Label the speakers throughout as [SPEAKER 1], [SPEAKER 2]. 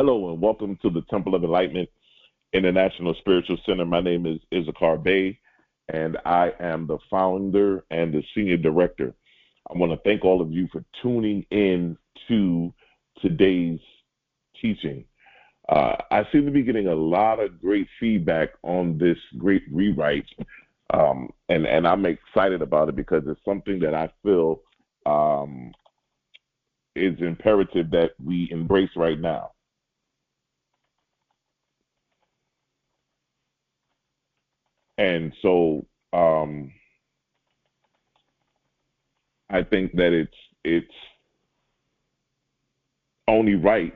[SPEAKER 1] Hello and welcome to the Temple of Enlightenment International Spiritual Center. My name is issacharbey, and I am the founder and the senior director. I want to thank all of you for tuning in to today's teaching. I seem to be getting a lot of great feedback on this great rewrite, and I'm excited about it because it's something that I feel is imperative that we embrace right now. And so I think that it's only right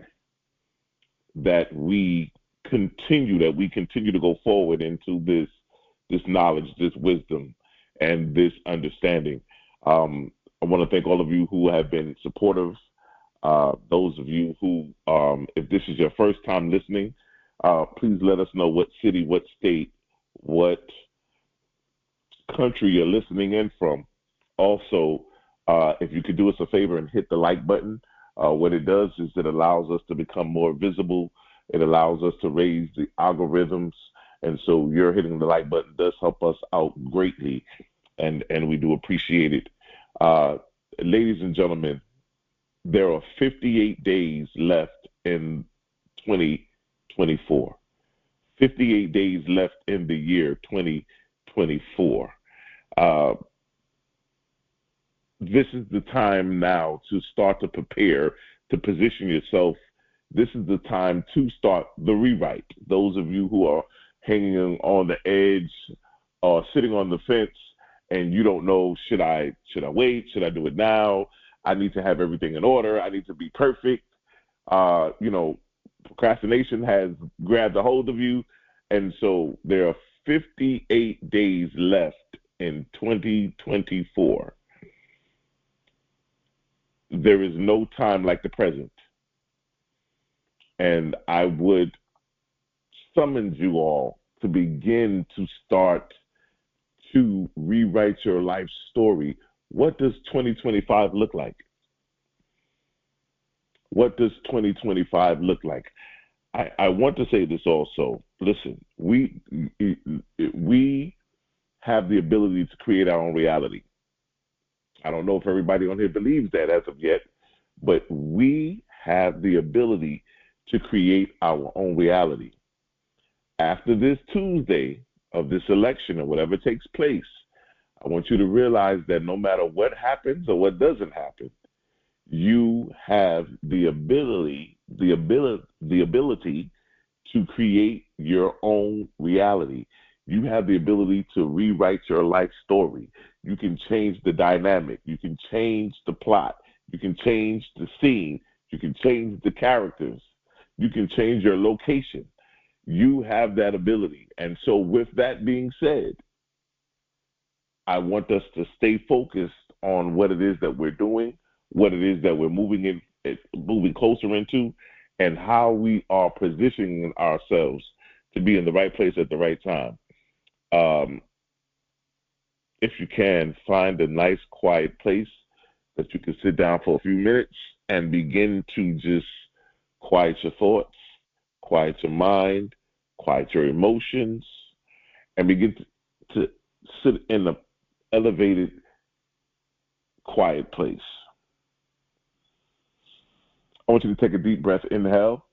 [SPEAKER 1] that we continue to go forward into this knowledge, this wisdom, and this understanding. I want to thank all of you who have been supportive. Those of you who, if this is your first time listening, please let us know what city, what state, what country you're listening in from. Also, if you could do us a favor and hit the like button, what it does is it allows us to become more visible. It allows us to raise the algorithms. And so your hitting the like button does help us out greatly, and we do appreciate it. Ladies and gentlemen, there are 58 days left in 2024. 58 days left in the year 2024. This is the time now to start to prepare, to position yourself. This is the time to start the rewrite. Those of you who are hanging on the edge or sitting on the fence and you don't know, should I wait? Should I do it now? I need to have everything in order. I need to be perfect. Procrastination has grabbed a hold of you. And so there are 58 days left in 2024. There is no time like the present. And I would summon you all to begin to start to rewrite your life story. What does 2025 look like? What does 2025 look like? I want to say this also. Listen, we have the ability to create our own reality. I don't know if everybody on here believes that as of yet, but we have the ability to create our own reality. After this Tuesday of this election or whatever takes place, I want you to realize that no matter what happens or what doesn't happen, you have the ability to create your own reality. You have the ability to rewrite your life story. You can change the dynamic. You can change the plot. You can change the scene. You can change the characters. You can change your location. You have that ability. And so with that being said, I want us to stay focused on what it is that we're doing, what it is that we're moving closer into, and how we are positioning ourselves to be in the right place at the right time. If you can, find a nice quiet place that you can sit down for a few minutes and begin to just quiet your thoughts, quiet your mind, quiet your emotions, and begin to sit in an elevated, quiet place. I want you to take a deep breath, inhale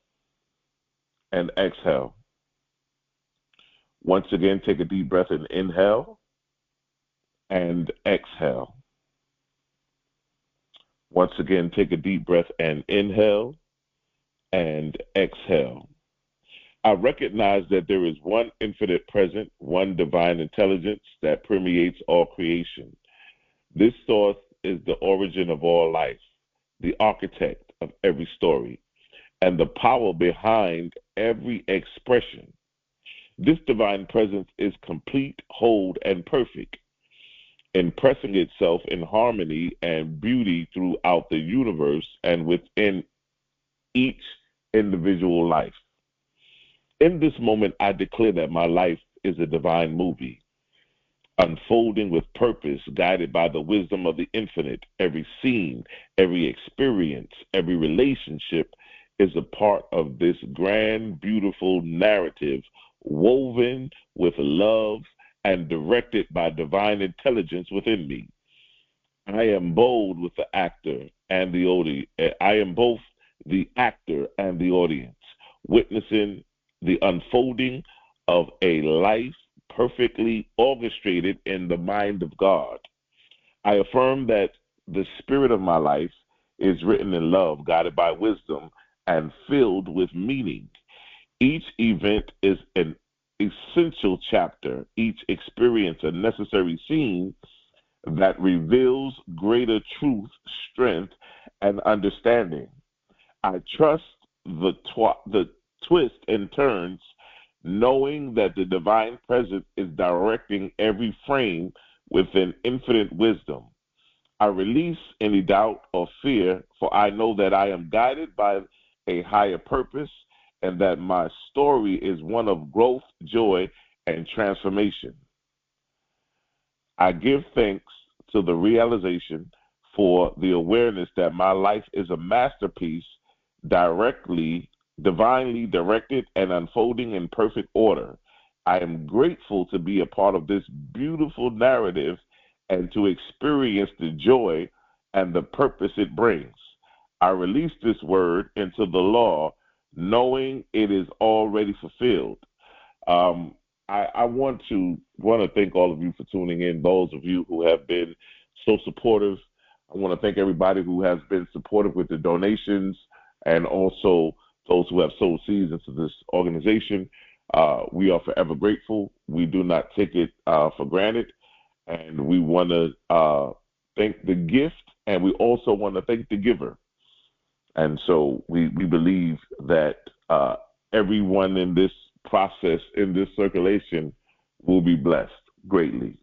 [SPEAKER 1] and exhale. Once again, take a deep breath and inhale and exhale. Once again, take a deep breath and inhale and exhale. I recognize that there is one infinite present, one divine intelligence that permeates all creation. This source is the origin of all life, the architect of every story, and the power behind every expression. This divine presence is complete, whole, and perfect, impressing itself in harmony and beauty throughout the universe and within each individual life. In this moment, I declare that my life is a divine movie, unfolding with purpose, guided by the wisdom of the infinite. Every scene, every experience, every relationship is a part of this grand, beautiful narrative woven with love and directed by divine intelligence within me. I am bold with the actor and the audience. I am both the actor and the audience, witnessing the unfolding of a life perfectly orchestrated in the mind of God. I affirm that the spirit of my life is written in love, guided by wisdom, and filled with meaning. Each event is an essential chapter, each experience a necessary scene that reveals greater truth, strength, and understanding. I trust the twists and turns, knowing that the divine presence is directing every frame with an infinite wisdom. I release any doubt or fear, for I know that I am guided by a higher purpose and that my story is one of growth, joy, and transformation. I give thanks to the realization for the awareness that my life is a masterpiece divinely directed and unfolding in perfect order. I am grateful to be a part of this beautiful narrative and to experience the joy and the purpose it brings. I release this word into the law, knowing it is already fulfilled. I want to thank all of you for tuning in. Those of you who have been so supportive, I want to thank everybody who has been supportive with the donations, and also those who have sowed seeds into this organization. We are forever grateful. We do not take it for granted, and we want to thank the gift, and we also want to thank the giver. And so we believe that everyone in this process, in this circulation, will be blessed greatly.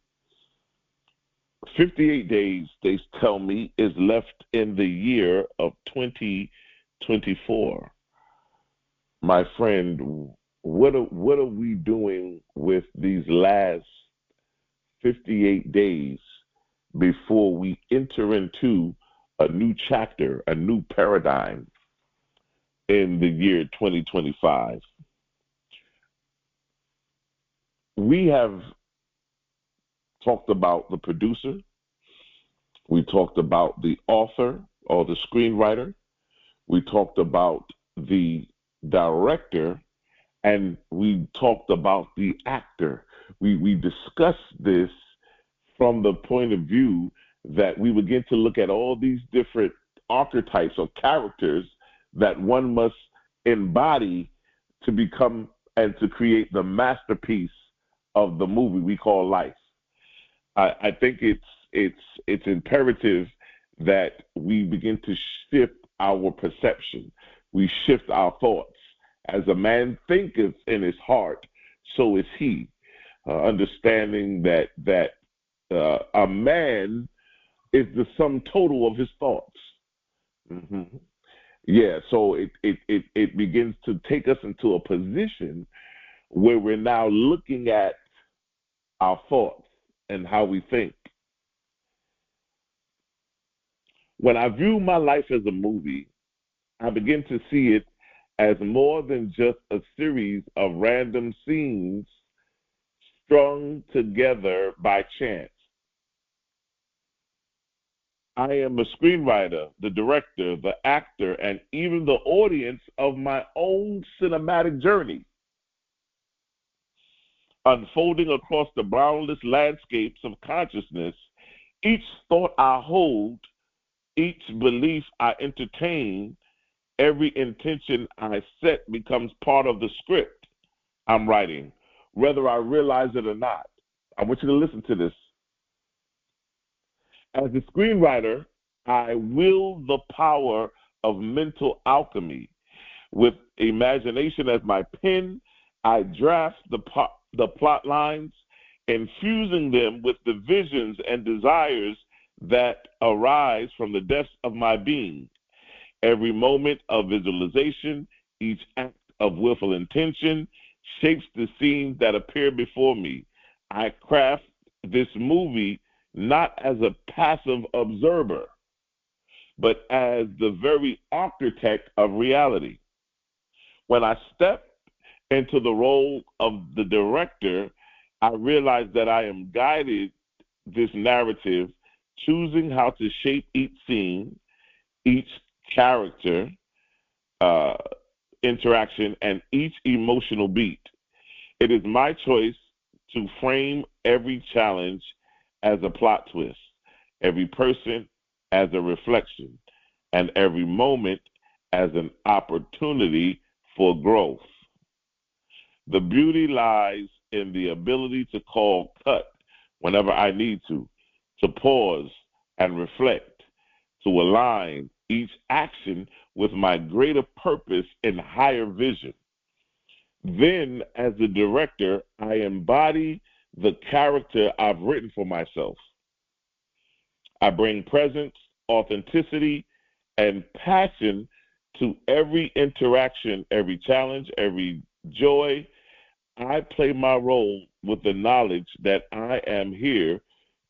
[SPEAKER 1] 58 days, they tell me, is left in the year of 2024. My friend, what are we doing with these last 58 days before we enter into a new chapter, a new paradigm in the year 2025? We have talked about the producer. We talked about the author or the screenwriter. We talked about the director, and we talked about the actor. We discussed this from the point of view that we begin to look at all these different archetypes or characters that one must embody to become and to create the masterpiece of the movie we call life. I think it's imperative that we begin to shift our perception. We shift our thoughts. As a man thinketh in his heart, so is he. Understanding that a man is the sum total of his thoughts. Mm-hmm. Yeah, so it begins to take us into a position where we're now looking at our thoughts and how we think. When I view my life as a movie, I begin to see it as more than just a series of random scenes strung together by chance. I am a screenwriter, the director, the actor, and even the audience of my own cinematic journey, unfolding across the boundless landscapes of consciousness. Each thought I hold, each belief I entertain, every intention I set becomes part of the script I'm writing, whether I realize it or not. I want you to listen to this. As a screenwriter, I wield the power of mental alchemy. With imagination as my pen, I draft the plot lines, infusing them with the visions and desires that arise from the depths of my being. Every moment of visualization, each act of willful intention, shapes the scenes that appear before me. I craft this movie not as a passive observer, but as the very architect of reality. When I step into the role of the director, I realize that I am guided this narrative, choosing how to shape each scene, each character interaction, and each emotional beat. It is my choice to frame every challenge as a plot twist, every person as a reflection, and every moment as an opportunity for growth. The beauty lies in the ability to call cut whenever I need to pause and reflect, to align each action with my greater purpose and higher vision. Then, as the director, I embody the character I've written for myself. I bring presence, authenticity, and passion to every interaction, every challenge, every joy. I play my role with the knowledge that I am here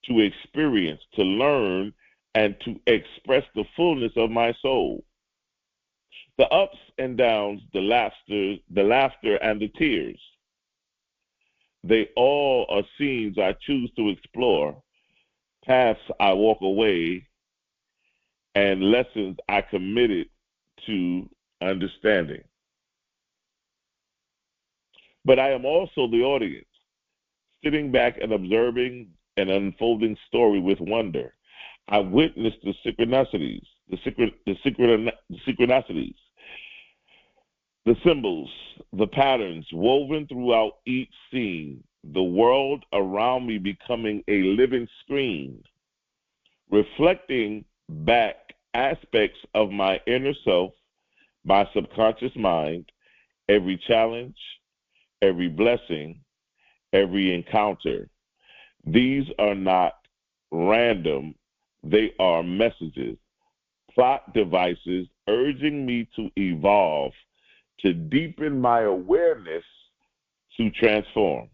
[SPEAKER 1] to experience, to learn, and to express the fullness of my soul. The ups and downs, the laughter and the tears, they all are scenes I choose to explore, paths I walk away, and lessons I committed to understanding. But I am also the audience, sitting back and observing an unfolding story with wonder. I witness the synchronicities, the symbols, the patterns woven throughout each scene, the world around me becoming a living screen, reflecting back aspects of my inner self, my subconscious mind, every challenge, every blessing, every encounter. These are not random, they are messages, plot devices urging me to evolve, to deepen my awareness, to transform.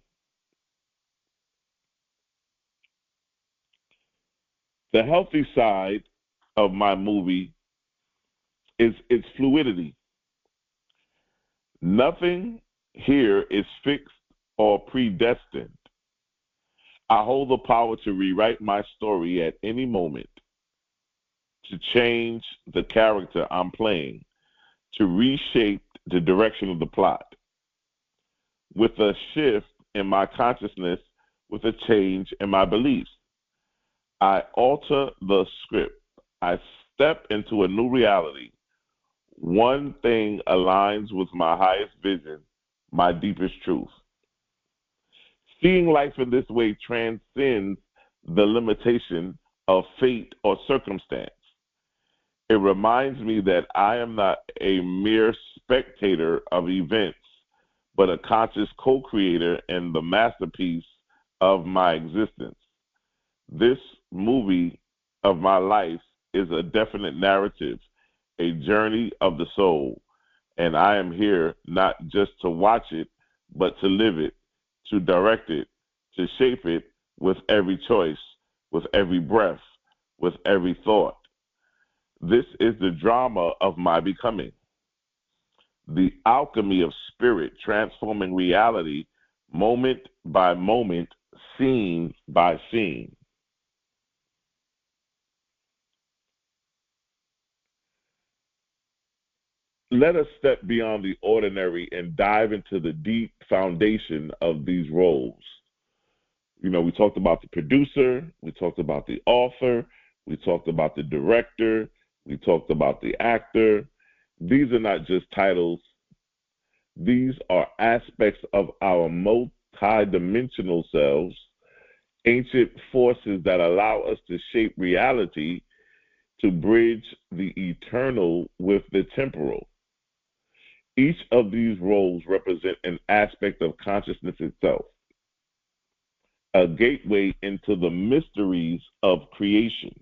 [SPEAKER 1] The healthy side of my movie is its fluidity. Nothing here is fixed or predestined. I hold the power to rewrite my story at any moment, to change the character I'm playing, to reshape the direction of the plot. With a shift in my consciousness, with a change in my beliefs, I alter the script. I step into a new reality. One thing aligns with my highest vision, my deepest truth. Seeing life in this way transcends the limitation of fate or circumstance. It reminds me that I am not a mere spectator of events, but a conscious co-creator in the masterpiece of my existence. This movie of my life is a definite narrative, a journey of the soul, and I am here not just to watch it, but to live it, to direct it, to shape it with every choice, with every breath, with every thought. This is the drama of my becoming, the alchemy of spirit transforming reality moment by moment, scene by scene. Let us step beyond the ordinary and dive into the deep foundation of these roles. You know, we talked about the producer, we talked about the author, we talked about the director, we talked about the actor. These are not just titles, these are aspects of our multi-dimensional selves, ancient forces that allow us to shape reality, to bridge the eternal with the temporal. Each of these roles represent an aspect of consciousness itself, a gateway into the mysteries of creation.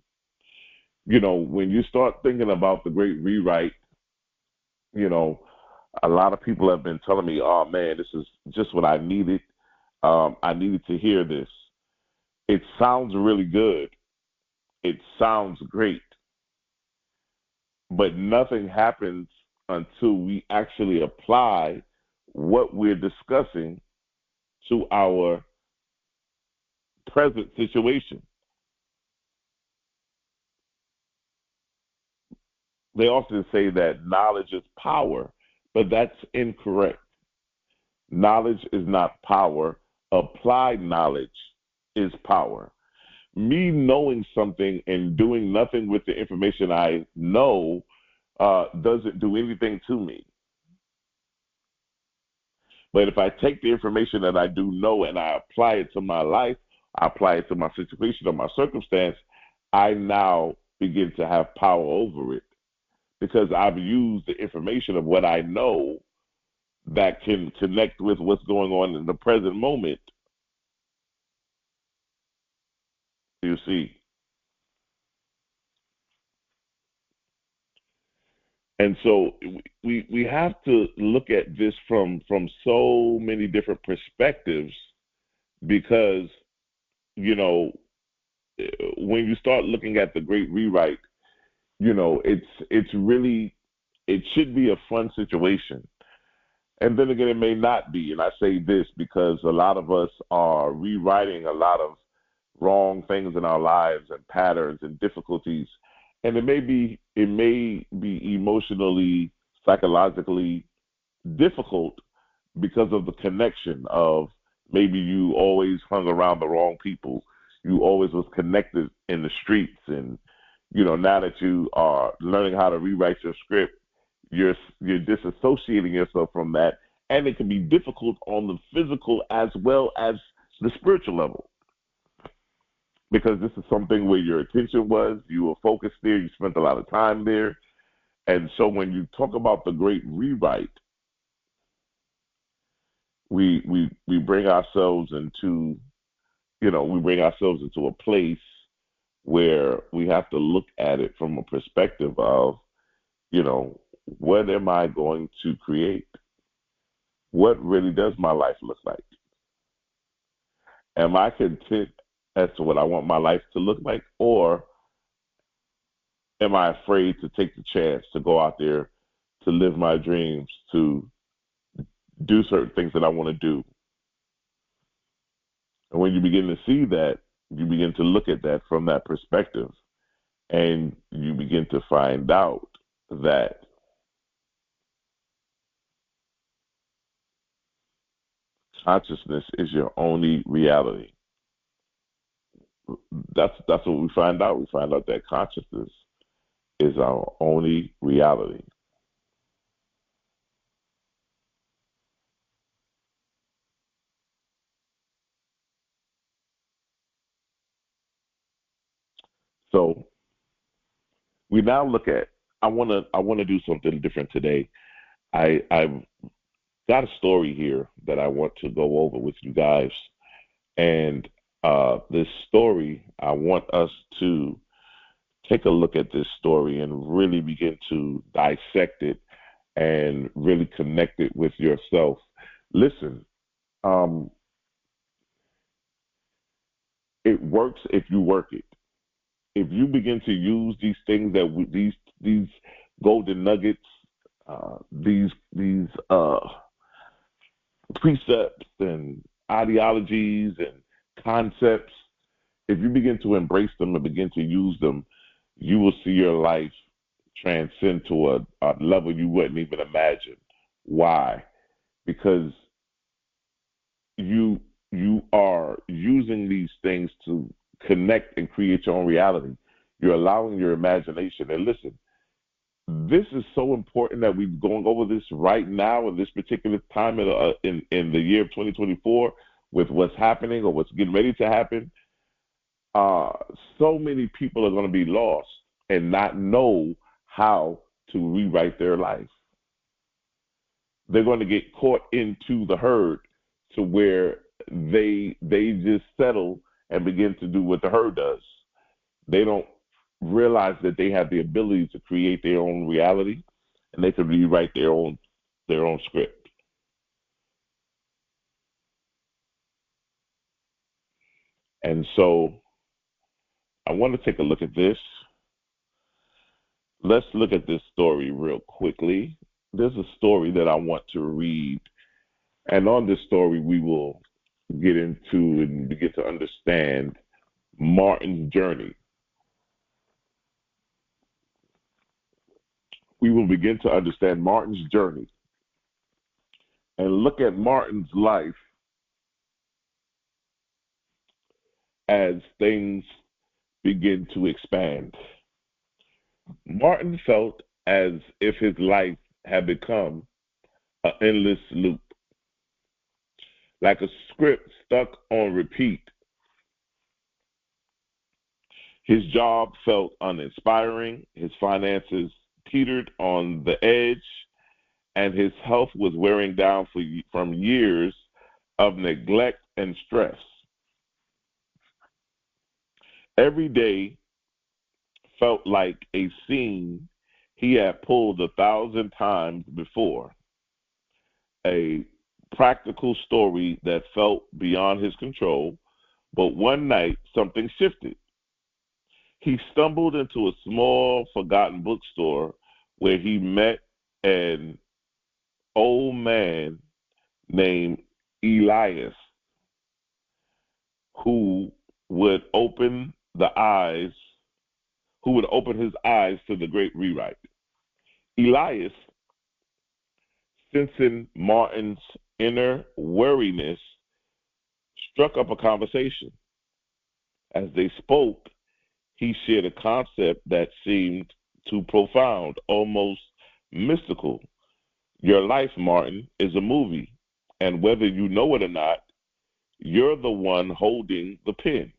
[SPEAKER 1] You know, when you start thinking about the great rewrite, you know, a lot of people have been telling me, oh man, this is just what I needed. I needed to hear this. It sounds really good. It sounds great. But nothing happens until we actually apply what we're discussing to our present situation. They often say that knowledge is power, but that's incorrect. Knowledge is not power. Applied knowledge is power. Me knowing something and doing nothing with the information I know doesn't do anything to me. But if I take the information that I do know and I apply it to my life, I apply it to my situation or my circumstance, I now begin to have power over it because I've used the information of what I know that can connect with what's going on in the present moment. You see. And so we have to look at this from so many different perspectives because, you know, when you start looking at the great rewrite, you know, it's really, it should be a fun situation. And then again, it may not be. And I say this because a lot of us are rewriting a lot of wrong things in our lives and patterns and difficulties. And it may be emotionally, psychologically difficult because of the connection of maybe you always hung around the wrong people. You always was connected in the streets. And, you know, now that you are learning how to rewrite your script, you're disassociating yourself from that. And it can be difficult on the physical as well as the spiritual level. Because this is something where your attention was, you were focused there, you spent a lot of time there. And so when you talk about the great rewrite, we bring ourselves into, you know, we bring ourselves into a place where we have to look at it from a perspective of, you know, what am I going to create? What really does my life look like? Am I content as to what I want my life to look like? Or am I afraid to take the chance to go out there, to live my dreams, to do certain things that I want to do? And when you begin to see that, you begin to look at that from that perspective, and you begin to find out that consciousness is your only reality. That's what we find out. We find out that consciousness is our only reality. So we now look at. I wanna do something different today. I've got a story here that I want to go over with you guys, and this story, I want us to take a look at this story and really begin to dissect it and really connect it with yourself. Listen, um, it works if you work it. If you begin to use these things these golden nuggets, these precepts and ideologies and concepts, if you begin to embrace them and begin to use them, you will see your life transcend to a level you wouldn't even imagine. Why? Because you you are using these things to connect and create your own reality. You're allowing your imagination. And listen, this is so important that we're going over this right now in this particular time in the year of 2024 with what's happening or what's getting ready to happen. Uh, so many people are going to be lost and not know how to rewrite their life. They're going to get caught into the herd to where they just settle and begin to do what the herd does. They don't realize that they have the ability to create their own reality and they can rewrite their own script. And so I want to take a look at this. Let's look at this story real quickly. there's a story that I want to read, and on this story we will get into and begin to understand Martin's journey. We will begin to understand Martin's journey and look at Martin's life as things begin to expand. Martin felt as if his life had become an endless loop, like a script stuck on repeat. His job felt uninspiring, his finances teetered on the edge, and his health was wearing down from years of neglect and stress. Every day felt like a scene he had pulled 1,000 times before, a practical story that felt beyond his control. But one night, something shifted. He stumbled into a small, forgotten bookstore where he met an old man named Elias, who would open his eyes to the great rewrite. Elias, sensing Martin's inner weariness, struck up a conversation. As they spoke, he shared a concept that seemed too profound, almost mystical. Your life, Martin, is a movie, and whether you know it or not, you're the one holding the pen.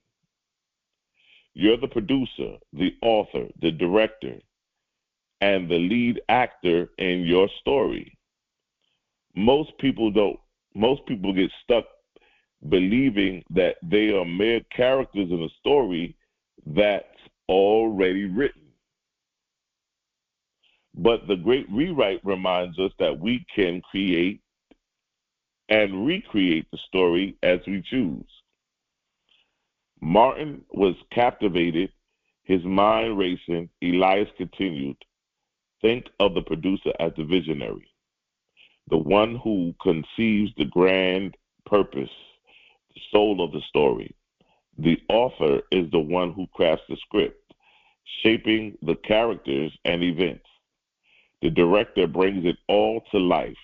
[SPEAKER 1] You're the producer, the author, the director, and the lead actor in your story. Most people get stuck believing that they are mere characters in a story that's already written. But the great rewrite reminds us that we can create and recreate the story as we choose. Martin was captivated, his mind racing. Elias continued, think of the producer as the visionary, the one who conceives the grand purpose, the soul of the story. The author is the one who crafts the script, shaping the characters and events. The director brings it all to life,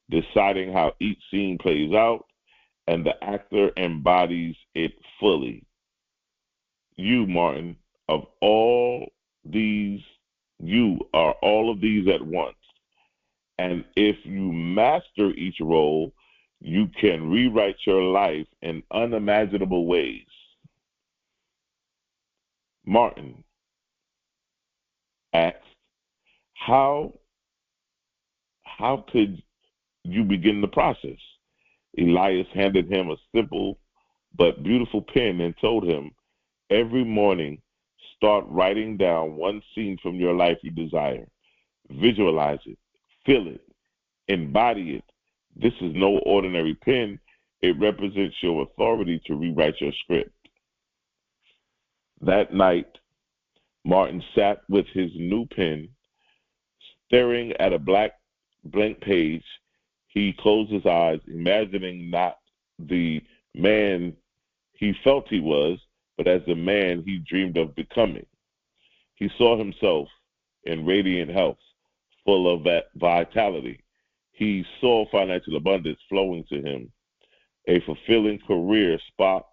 [SPEAKER 1] deciding how each scene plays out, and the actor embodies it fully. You, Martin, of all these, you are all of these at once. And if you master each role, you can rewrite your life in unimaginable ways. Martin asked, how could you begin the process? Elias handed him a simple but beautiful pen and told him, every morning, start writing down one scene from your life you desire. Visualize it, feel it, embody it. This is no ordinary pen. It represents your authority to rewrite your script. That night, Martin sat with his new pen, staring at a blank page. He closed his eyes, imagining not the man he felt he was, but as the man he dreamed of becoming. He saw himself in radiant health, full of that vitality. He saw financial abundance flowing to him. A fulfilling career sparked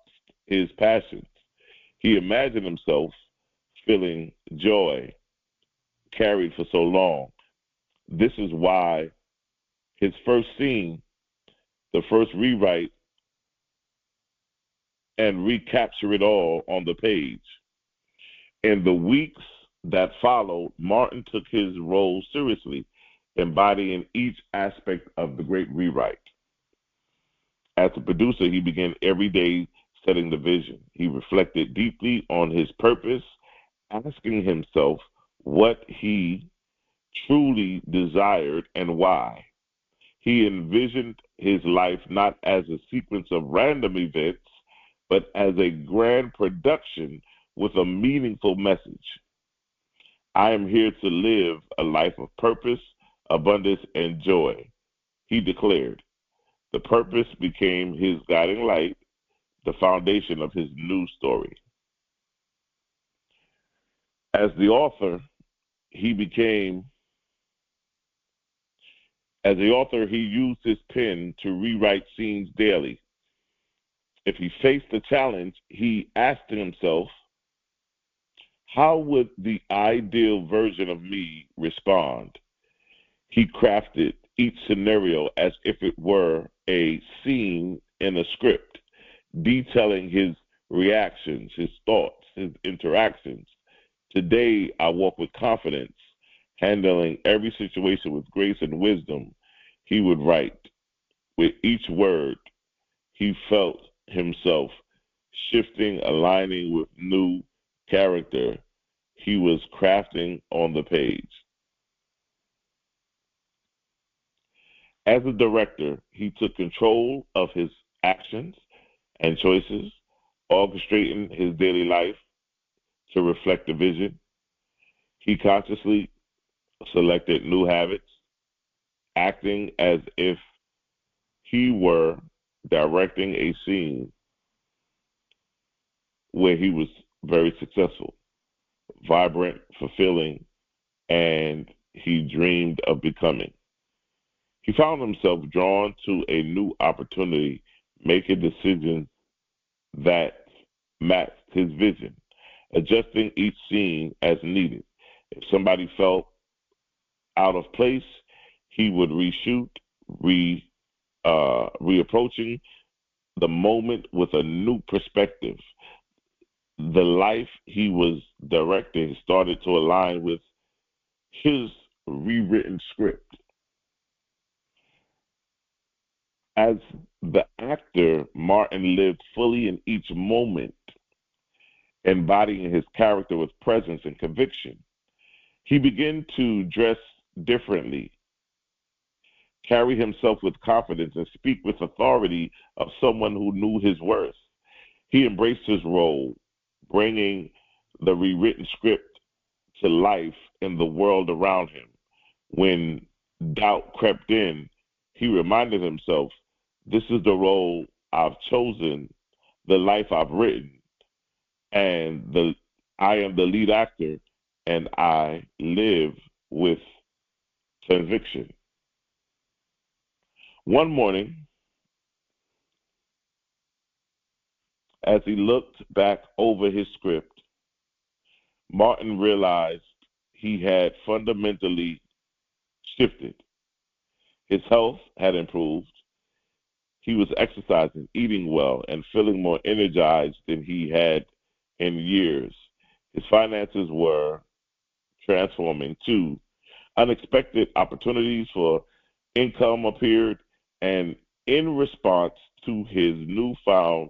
[SPEAKER 1] his passions. He imagined himself feeling joy carried for so long. This is why his first scene, the first rewrite, and recapture it all on the page. In the weeks that followed, Martin took his role seriously, embodying each aspect of the great rewrite. As a producer, he began every day setting the vision. He reflected deeply on his purpose, asking himself what he truly desired and why. He envisioned his life not as a sequence of random events, but as a grand production with a meaningful message. I am here to live a life of purpose, abundance, and joy. He declared, the purpose became his guiding light, the foundation of his new story. As the author, he used his pen to rewrite scenes daily. If he faced a challenge, he asked himself, how would the ideal version of me respond? He crafted each scenario as if it were a scene in a script, detailing his reactions, his thoughts, his interactions. Today, I walk with confidence, handling every situation with grace and wisdom, he would write. With each word, he felt himself shifting, aligning with new character he was crafting on the page. As a director, he took control of his actions and choices, orchestrating his daily life to reflect the vision. He consciously selected new habits, acting as if he were directing a scene where he was very successful, vibrant, fulfilling, and he dreamed of becoming. He found himself drawn to a new opportunity, making decisions that matched his vision, adjusting each scene as needed. If somebody felt out of place, he would reshoot, reapproaching the moment with a new perspective. The life he was directing started to align with his rewritten script. As the actor, Martin lived fully in each moment, embodying his character with presence and conviction. He began to dress differently, carry himself with confidence, and speak with authority of someone who knew his worth. He embraced his role, bringing the rewritten script to life in the world around him. When doubt crept in, he reminded himself, this is the role I've chosen, the life I've written, and I am the lead actor, and I live with conviction. One morning, as he looked back over his script, Martin realized he had fundamentally shifted. His health had improved. He was exercising, eating well, and feeling more energized than he had in years. His finances were transforming too. Unexpected opportunities for income appeared, and in response to his newfound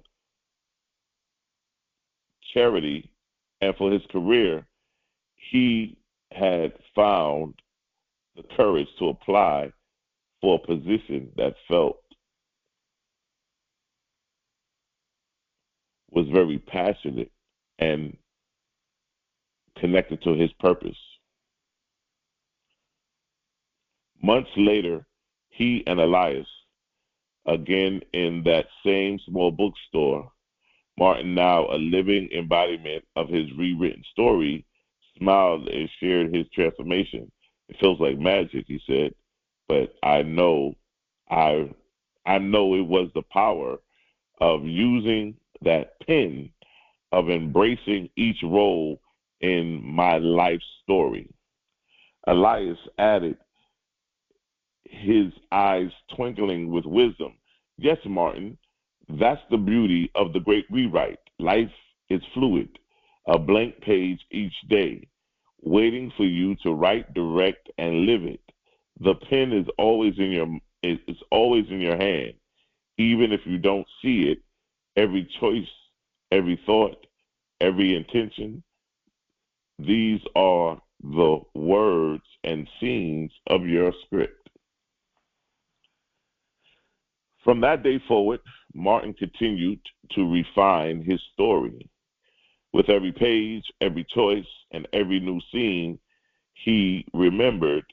[SPEAKER 1] charity and for his career, he had found the courage to apply for a position that felt was very passionate and connected to his purpose. Months later, he and Elias, again in that same small bookstore, Martin, now a living embodiment of his rewritten story, smiled and shared his transformation. It feels like magic, he said, but I know it was the power of using that pen, of embracing each role in my life story. Elias added, his eyes twinkling with wisdom. Yes, Martin, that's the beauty of the great rewrite. Life is fluid, a blank page each day, waiting for you to write, direct, and live it. The pen is always in your hand, even if you don't see it. Every choice, every thought, every intention, these are the words and scenes of your script. From that day forward, Martin continued to refine his story. With every page, every choice, and every new scene, he remembered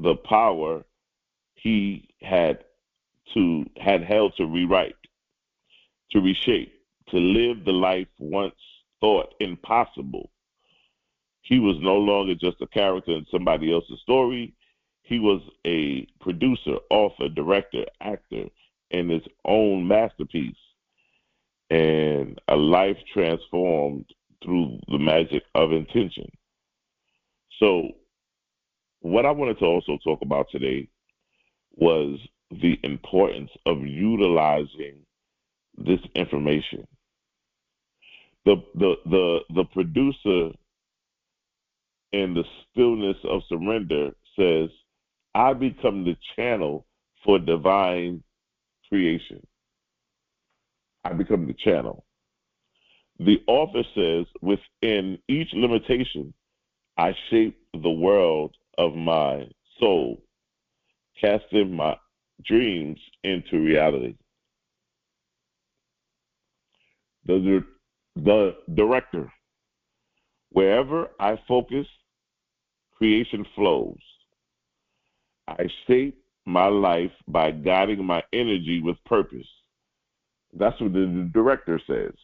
[SPEAKER 1] the power he had held to rewrite, to reshape, to live the life once thought impossible. He was no longer just a character in somebody else's story. He was a producer, author, director, actor in his own masterpiece, and a life transformed through the magic of intention. So, what I wanted to also talk about today was the importance of utilizing this information. The producer in the stillness of surrender says, I become the channel for divine creation. I become the channel. The author says, within each limitation, I shape the world of my soul, casting my dreams into reality. The director, wherever I focus, creation flows. I shape my life by guiding my energy with purpose. That's what the director says.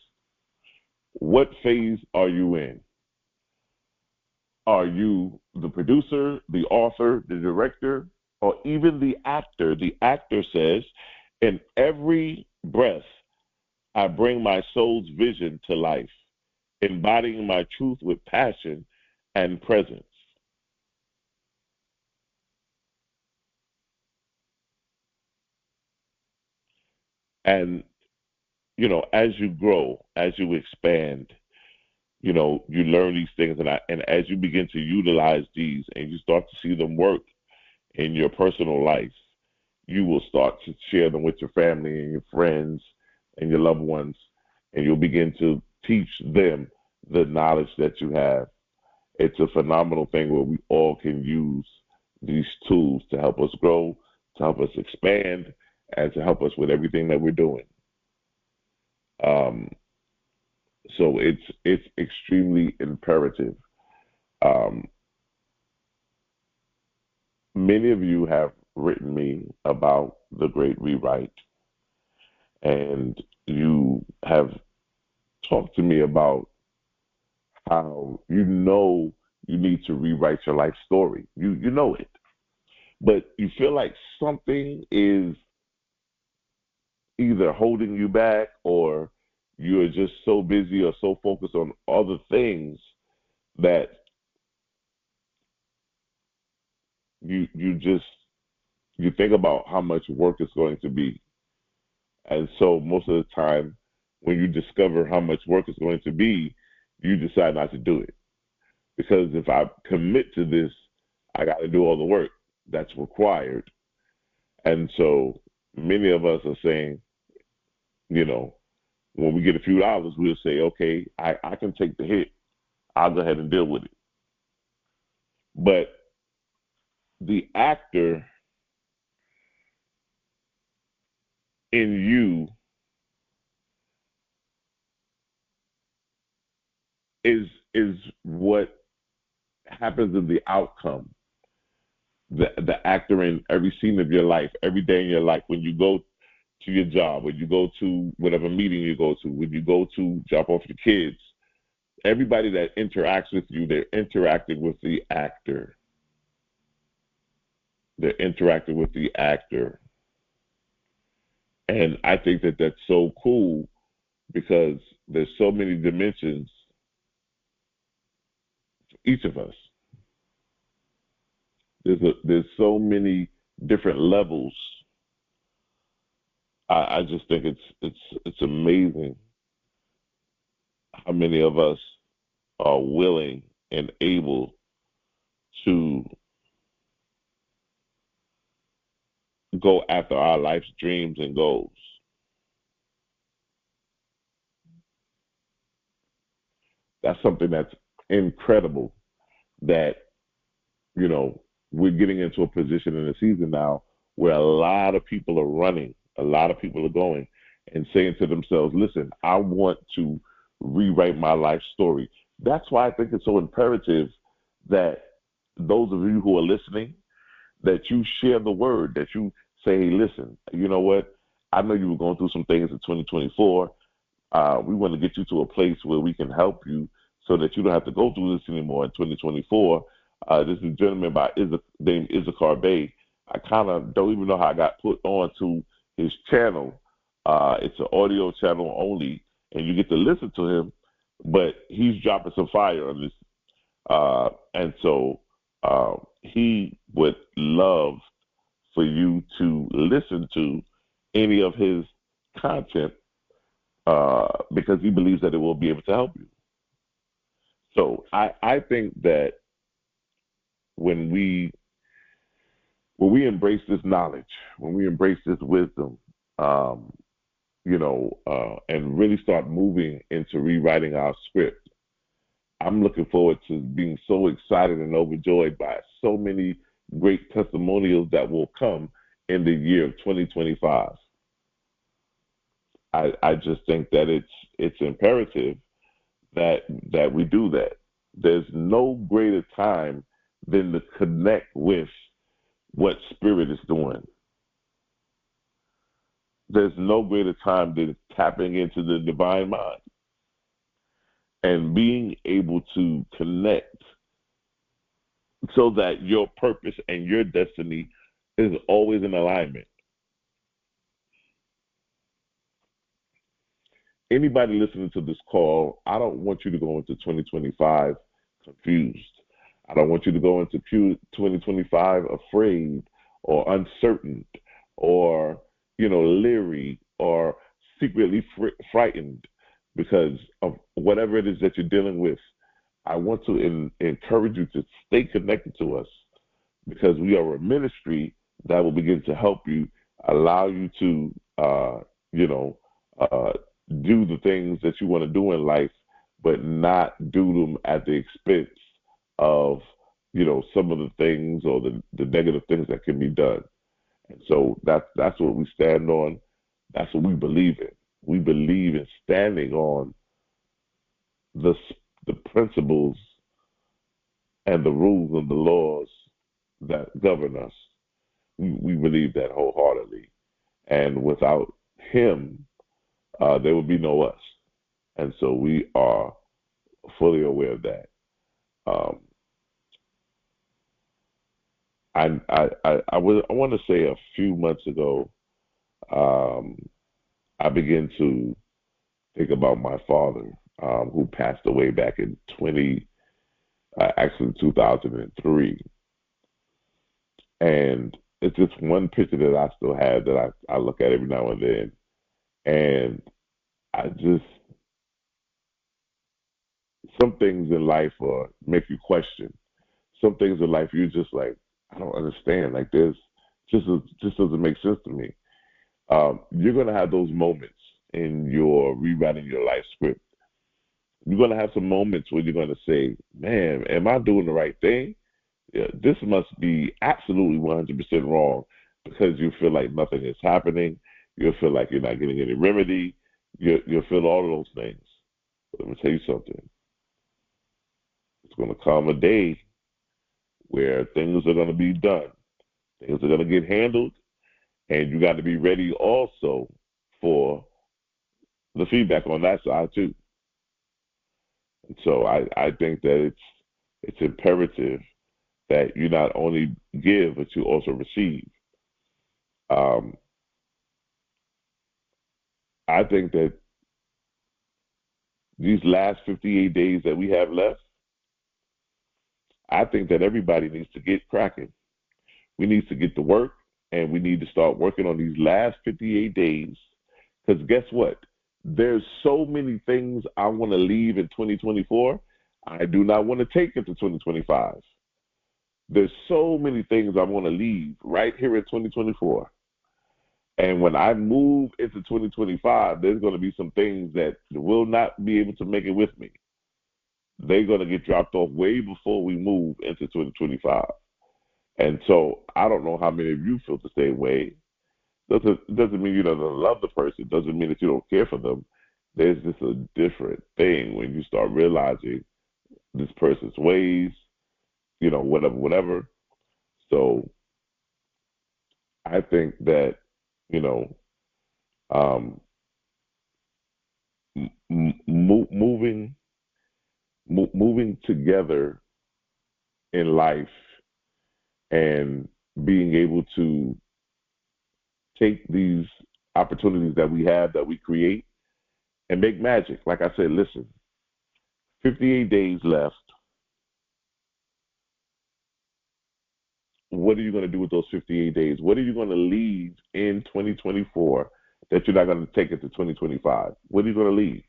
[SPEAKER 1] What phase are you in? Are you the producer, the author, the director, or even the actor? The actor says, in every breath, I bring my soul's vision to life, embodying my truth with passion and presence. And, as you grow, as you expand, you learn these things, and as you begin to utilize these and you start to see them work in your personal life, you will start to share them with your family and your friends and your loved ones, and you'll begin to teach them the knowledge that you have. It's a phenomenal thing where we all can use these tools to help us grow, to help us expand, and to help us with everything that we're doing. So it's extremely imperative. Um, Many of you have written me about the Great Rewrite, and you have talked to me about how you need to rewrite your life story. You know it, but you feel like something is either holding you back, or you're just so busy or so focused on other things that you think about how much work it's going to be. And so most of the time, when you discover how much work it's going to be, you decide not to do it. Because if I commit to this, I got to do all the work that's required. And so many of us are saying, when we get a few dollars, we'll say, okay, I can take the hit. I'll go ahead and deal with it. But the actor in you is what happens in the outcome. The actor in every scene of your life, every day in your life, when you go to your job, when you go to whatever meeting you go to, when you go to drop off your kids, everybody that interacts with you, they're interacting with the actor. They're interacting with the actor. And I think that that's so cool because there's so many dimensions for each of us. There's so many different levels. I just think it's amazing how many of us are willing and able to go after our life's dreams and goals. That's something that's incredible that, we're getting into a position in the season now where a lot of people are running, a lot of people are going and saying to themselves, listen, I want to rewrite my life story. That's why I think it's so imperative that those of you who are listening, that you share the word, that you say, hey, listen, you know what? I know you were going through some things in 2024. We want to get you to a place where we can help you so that you don't have to go through this anymore in 2024. This is a gentleman named Issacharbey. I kind of don't even know how I got put on to his channel. It's an audio channel only, and you get to listen to him, but he's dropping some fire on this. And so he would love for you to listen to any of his content because he believes that it will be able to help you. So I think that when we embrace this knowledge, when we embrace this wisdom, and really start moving into rewriting our script, I'm looking forward to being so excited and overjoyed by so many great testimonials that will come in the year of 2025. I just think that it's imperative that we do that. There's no greater time than to connect with what Spirit is doing. There's no greater time than tapping into the divine mind and being able to connect so that your purpose and your destiny is always in alignment. Anybody listening to this call, I don't want you to go into 2025 confused. I don't want you to go into 2025 afraid or uncertain or, leery or secretly frightened because of whatever it is that you're dealing with. I want to encourage you to stay connected to us because we are a ministry that will begin to help you, allow you to, do the things that you want to do in life, but not do them at the expense of, some of the things or the negative things that can be done. And so that's what we stand on. That's what we believe in. We believe in standing on the principles and the rules and the laws that govern us. We believe that wholeheartedly. And without him, there would be no us. And so we are fully aware of that. I want to say a few months ago, I began to think about my father, who passed away back in 2003. And it's just one picture that I still have that I look at every now and then. And some things in life make you question. Some things in life you're just like, I don't understand. Like this just doesn't make sense to me. You're going to have those moments in your rewriting your life script. You're going to have some moments where you're going to say, man, am I doing the right thing? Yeah, this must be absolutely 100% wrong because you feel like nothing is happening. You'll feel like you're not getting any remedy. You'll feel all of those things. But let me tell you something. It's going to come a day where things are going to be done. Things are going to get handled. And you got to be ready also for the feedback on that side too. And so I think that it's imperative that you not only give, but you also receive. I think that these last 58 days that we have left, I think that everybody needs to get cracking. We need to get to work, and we need to start working on these last 58 days. Because guess what? There's so many things I want to leave in 2024. I do not want to take into 2025. There's so many things I want to leave right here in 2024. And when I move into 2025, there's going to be some things that will not be able to make it with me. They're going to get dropped off way before we move into 2025. And so I don't know how many of you feel the same way. Doesn't mean you don't love the person. Doesn't mean that you don't care for them. There's just a different thing when you start realizing this person's ways, whatever. So I think that, you know, um, moving moving together in life and being able to take these opportunities that we have, that we create, and make magic. Like I said, listen, 58 days left. What are you going to do with those 58 days? What are you going to leave in 2024 that you're not going to take it to 2025? What are you going to leave?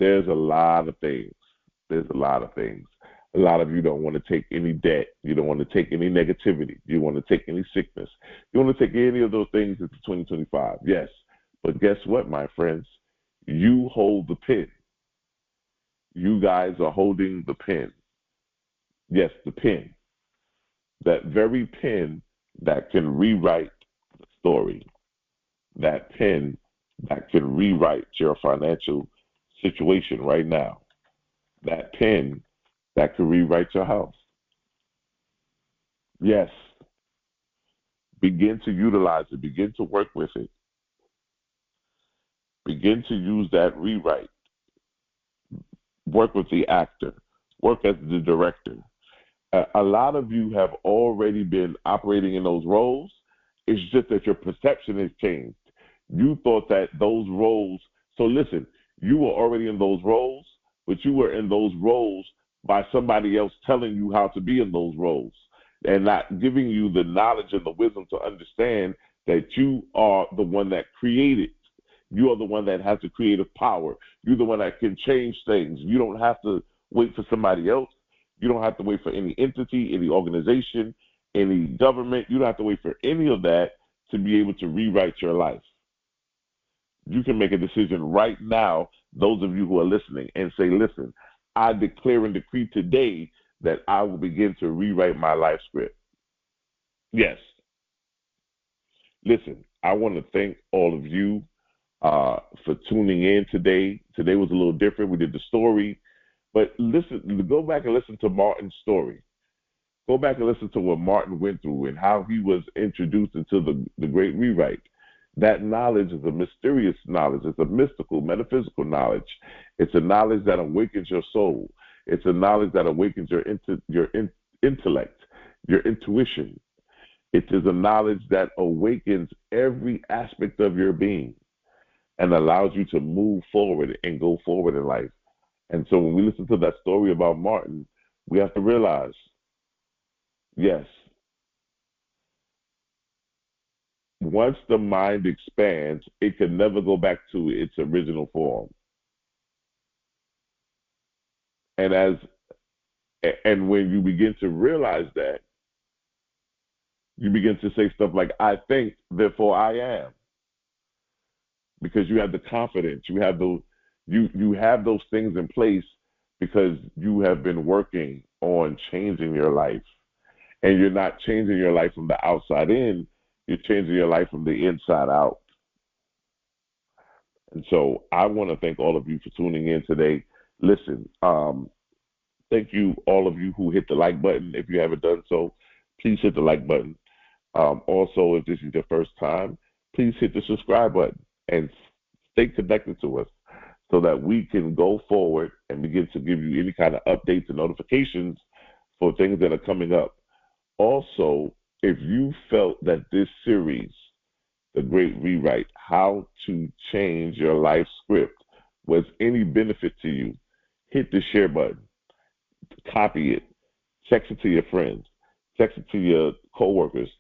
[SPEAKER 1] There's a lot of things. There's a lot of things. A lot of you don't want to take any debt. You don't want to take any negativity. You want to take any sickness. You want to take any of those things into 2025. Yes. But guess what, my friends? You hold the pen. You guys are holding the pen. Yes, the pen. That very pen that can rewrite the story. That pen that can rewrite your financial situation right now. That pen that can rewrite your house. Yes. Begin to utilize it. Begin to work with it. Begin to use that rewrite. Work with the actor. Work as the director. A lot of you have already been operating in those roles. It's just that your perception has changed. You thought that those roles, so listen, you were already in those roles, but you were in those roles by somebody else telling you how to be in those roles and not giving you the knowledge and the wisdom to understand that you are the one that created. You are the one that has the creative power. You're the one that can change things. You don't have to wait for somebody else. You don't have to wait for any entity, any organization, any government. You don't have to wait for any of that to be able to rewrite your life. You can make a decision right now, those of you who are listening, and say, listen, I declare and decree today that I will begin to rewrite my life script. Yes. Listen, I want to thank all of you for tuning in today. Today was a little different. We did the story. But listen, go back and listen to Martin's story. Go back and listen to what Martin went through and how he was introduced into the great rewrite. That knowledge is a mysterious knowledge. It's a mystical, metaphysical knowledge. It's a knowledge that awakens your soul. It's a knowledge that awakens your intellect, your intuition. It is a knowledge that awakens every aspect of your being and allows you to move forward and go forward in life. And so when we listen to that story about Martin, we have to realize, yes, once the mind expands, it can never go back to its original form. And when you begin to realize that, you begin to say stuff like, I think, therefore I am. Because you have the confidence, you have those things in place because you have been working on changing your life. And you're not changing your life from the outside in, you're changing your life from the inside out. And so I want to thank all of you for tuning in today. Listen, thank you, all of you who hit the like button. If you haven't done so, please hit the like button. Also, if this is your first time, please hit the subscribe button and stay connected to us so that we can go forward and begin to give you any kind of updates and notifications for things that are coming up. Also, if you felt that this series, The Great Rewrite, How to Change Your Life Script, was any benefit to you, hit the share button, copy it, text it to your friends, text it to your coworkers,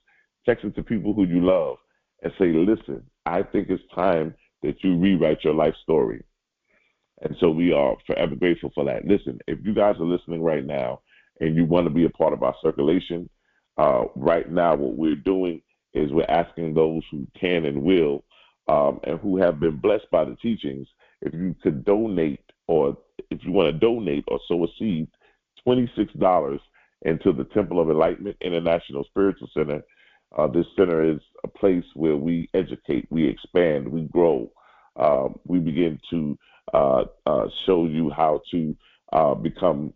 [SPEAKER 1] text it to people who you love, and say, listen, I think it's time that you rewrite your life story. And so we are forever grateful for that. Listen, if you guys are listening right now and you want to be a part of our circulation, right now what we're doing is we're asking those who can and will and who have been blessed by the teachings, if you could donate, or if you want to donate or sow a seed, $26 into the Temple of Enlightenment International Spiritual Center. This center is a place where we educate, we expand, we grow. We begin to show you how to become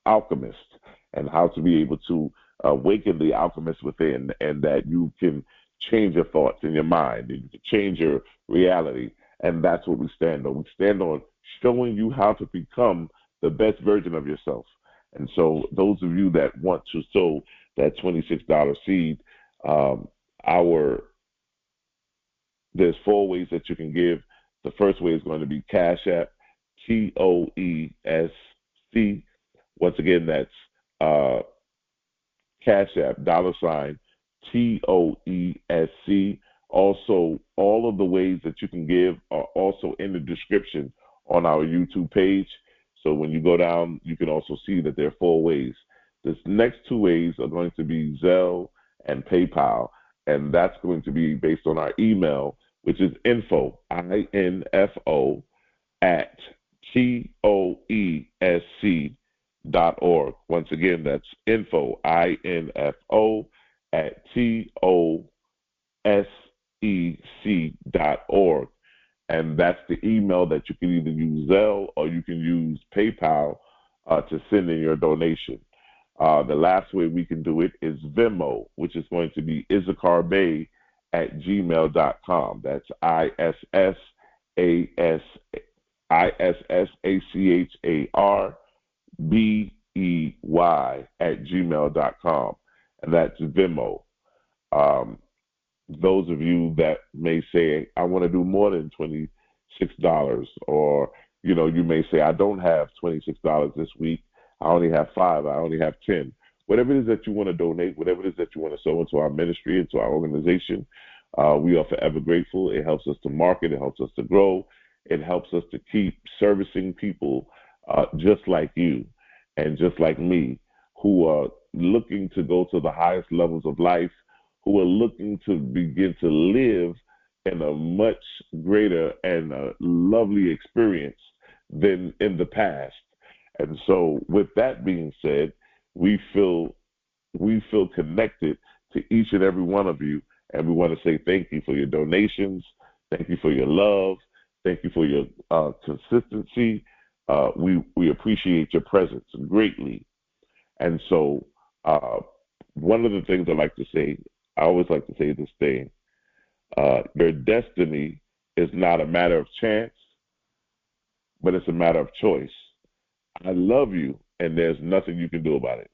[SPEAKER 1] alchemists, and how to be able to awaken the alchemist within, and that you can change your thoughts in your mind, and you can change your reality. And that's what we stand on. We stand on showing you how to become the best version of yourself. And so those of you that want to sow that $26 seed, our there's 4 ways that you can give. The first way is going to be Cash App, TOESC. Once again, that's Cash App, $TOESC. Also, all of the ways that you can give are also in the description on our YouTube page. So when you go down, you can also see that there are 4 ways. This next 2 ways are going to be ZELLE and PayPal, and that's going to be based on our email, which is info, INFO, at TOESC.org. Once again, that's info, INFO, at TOSEC.org. And that's the email that you can either use ZELLE or you can use PayPal to send in your donation. The last way we can do it is VENMO, which is going to be issacharbey at gmail.com. That's ISSACHARBEY at gmail.com. And that's Venmo. Those of you that may say, I want to do more than $26, or, you know, you may say, I don't have $26 this week. I only have 5. I only have 10. Whatever it is that you want to donate, whatever it is that you want to sow into our ministry, into our organization, we are forever grateful. It helps us to market. It helps us to grow. It helps us to keep servicing people just like you and just like me, who are looking to go to the highest levels of life, who are looking to begin to live in a much greater and lovely experience than in the past. And so with that being said, we feel connected to each and every one of you, and we want to say thank you for your donations, thank you for your love, thank you for your consistency. We appreciate your presence greatly. And so one of the things I like to say, I always like to say this thing, your destiny is not a matter of chance, but it's a matter of choice. I love you, and there's nothing you can do about it.